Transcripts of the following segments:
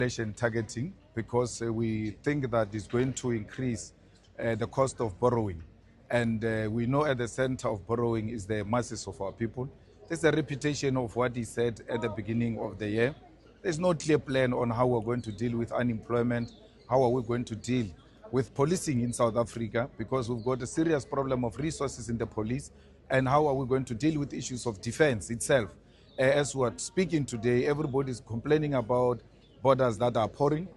inflation targeting because we think that it's going to increase the cost of borrowing. And we know at the center of borrowing is the masses of our people. There's a repetition of what he said at the beginning of the year. There's no clear plan on how we're going to deal with unemployment, how are we going to deal with policing in South Africa, because we've got a serious problem of resources in the police, and how are we going to deal with issues of defense itself. As we're speaking today, everybody is complaining about borders that are pouring.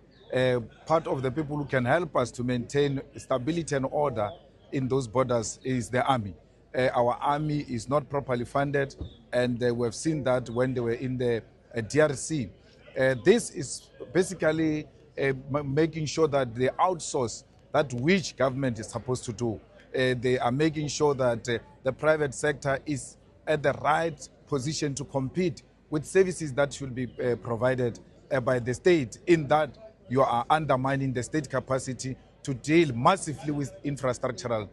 Part of the people who can help us to maintain stability and order in those borders is the army. Our army is not properly funded, and we've seen that when they were in the DRC. This is basically making sure that they outsource that which government is supposed to do. They are making sure that the private sector is at the right position to compete with services that should be provided by the state, in that you are undermining the state capacity to deal massively with infrastructural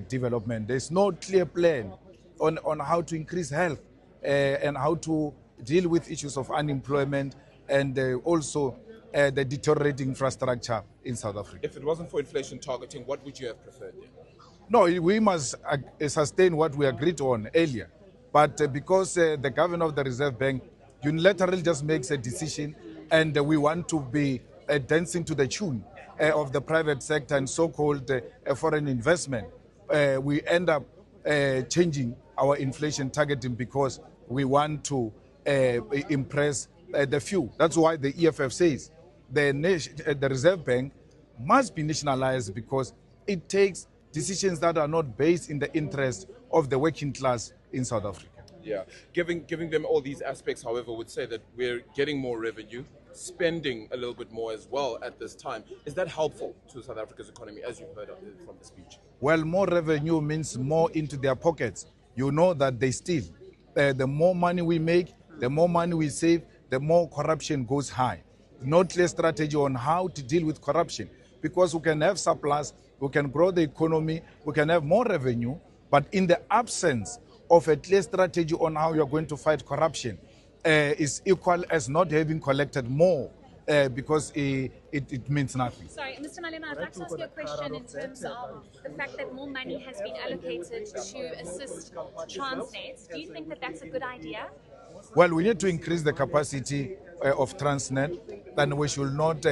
development. There's no clear plan on how to increase health and how to deal with issues of unemployment and also the deteriorating infrastructure in South Africa. If it wasn't for inflation targeting, what would you have preferred? No, we must sustain what we agreed on earlier. But because the governor of the Reserve Bank unilaterally just makes a decision, and we want to be dancing to the tune of the private sector and so-called foreign investment, we end up changing our inflation targeting because we want to impress the few. That's why the EFF says the Reserve Bank must be nationalized, because it takes decisions that are not based in the interest of the working class in South Africa. Yeah, giving them all these aspects, however, would say that we're getting more revenue, spending a little bit more as well at this time. Is that helpful to South Africa's economy, as you've heard from the speech? Well, more revenue means more into their pockets. You know that they steal. The more money we make, the more money we save, the more corruption goes high. No clear strategy on how to deal with corruption, because we can have surplus, we can grow the economy, we can have more revenue, but in the absence of a clear strategy on how you're going to fight corruption, is equal as not having collected more, because it means nothing. Sorry, Mr. Malema, I'd like to ask you a question in terms of the fact that more money has been allocated to assist Transnet. Do you think that that's a good idea? Well, we need to increase the capacity of Transnet, and we should not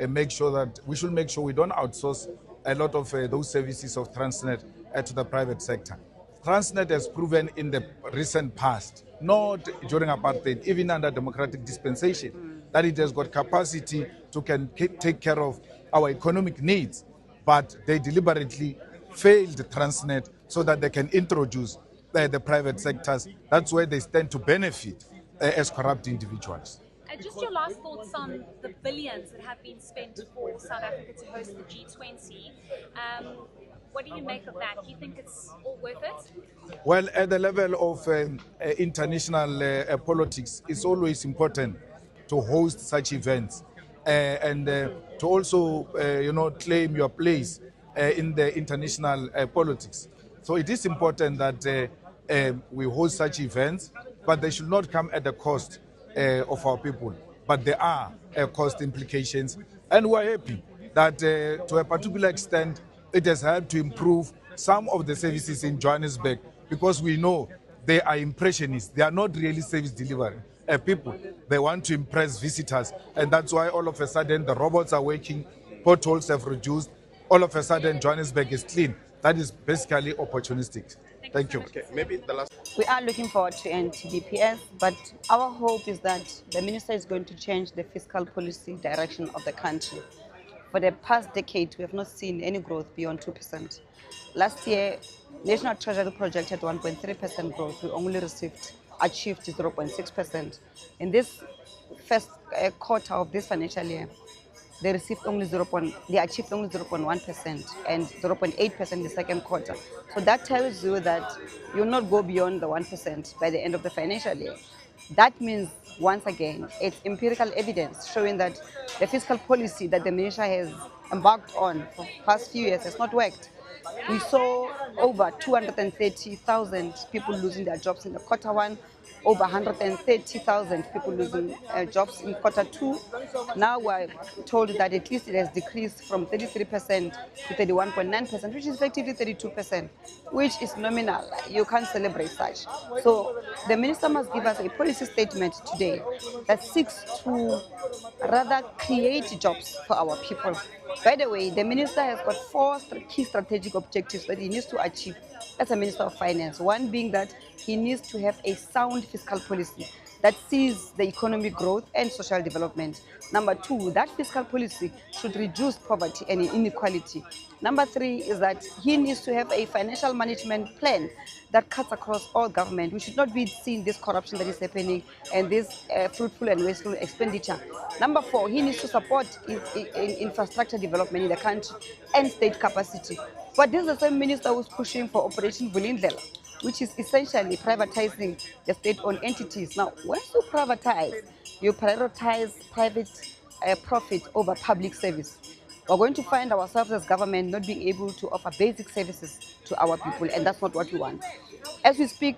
make sure we don't outsource a lot of those services of Transnet to the private sector. Transnet has proven in the recent past, not during apartheid, even under democratic dispensation, that it has got capacity to take care of our economic needs, but they deliberately failed Transnet so that they can introduce the private sectors. That's where they stand to benefit as corrupt individuals. Just your last thoughts on the billions that have been spent for South Africa to host the G20. What do you make of that? Do you think it's all worth it? Well, at the level of international politics, it's always important to host such events and to also, claim your place in the international politics. So it is important that we host such events, but they should not come at the cost of our people. But there are cost implications, and we're happy that to a particular extent it has helped to improve some of the services in Johannesburg, because we know they are impressionists. They are not really service delivery people. They want to impress visitors, and that's why all of a sudden the robots are working, potholes have reduced, all of a sudden Johannesburg is clean. That is basically opportunistic. Thank you. Okay, maybe the last. We are looking forward to NTDPS, but our hope is that the minister is going to change the fiscal policy direction of the country. For the past decade, we have not seen any growth beyond 2%. Last year, National Treasury projected 1.3% growth. We only achieved 0.6%. In this first quarter of this financial year, they achieved only 0.1% and 0.8% in the second quarter. So that tells you that you'll not go beyond the 1% by the end of the financial year. That means, once again, it's empirical evidence showing that the fiscal policy that the minister has embarked on for the past few years has not worked. We saw over 230,000 people losing their jobs in the quarter one. over 130,000 people losing jobs in Q2. Now we're told that at least it has decreased from 33% to 31.9%, which is effectively 32%, which is nominal. You can't celebrate such. So the minister must give us a policy statement today that seeks to rather create jobs for our people. By the way, the minister has got four key strategic objectives that he needs to achieve as a Minister of Finance. One being that he needs to have a sound fiscal policy that sees the economic growth and social development. Number two, that fiscal policy should reduce poverty and inequality. Number three is that he needs to have a financial management plan that cuts across all government. We should not be seeing this corruption that is happening and this fruitful and wasteful expenditure. Number four, he needs to support infrastructure development in the country and state capacity. But this is the same minister who's pushing for Operation Vulindlela, which is essentially privatizing the state-owned entities. Now, once you privatize, you prioritize private profit over public service. We're going to find ourselves as government not being able to offer basic services to our people, and that's not what we want. As we speak,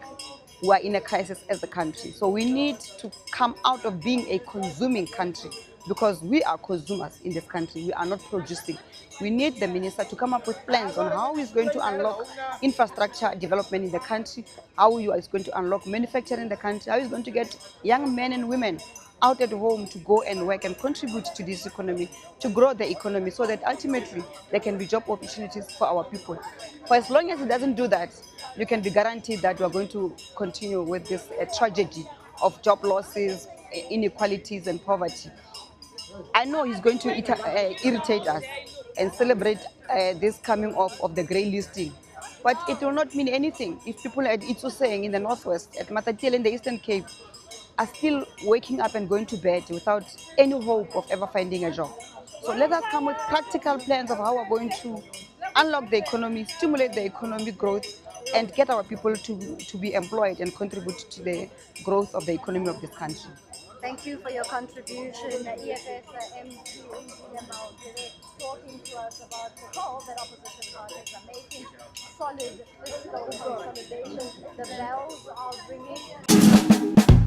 we are in a crisis as a country, so we need to come out of being a consuming country, because we are consumers in this country. We are not producing. We need the minister to come up with plans on how he's going to unlock infrastructure development in the country, how he is going to unlock manufacturing in the country, how he's going to get young men and women out at home to go and work and contribute to this economy, to grow the economy, so that ultimately there can be job opportunities for our people. For as long as he doesn't do that, you can be guaranteed that we're going to continue with this tragedy of job losses, inequalities, and poverty. I know he's going to irritate us and celebrate this coming off of the grey listing, but it will not mean anything if people at Itsoseng in the northwest, at Matatiele in the Eastern Cape, are still waking up and going to bed without any hope of ever finding a job. So let us come with practical plans of how we're going to unlock the economy, stimulate the economic growth, and get our people to be employed and contribute to the growth of the economy of this country. Thank you for your contribution, EFF MP talking to us about the call that opposition parties are making, solid fiscal consolidation. The bells are ringing.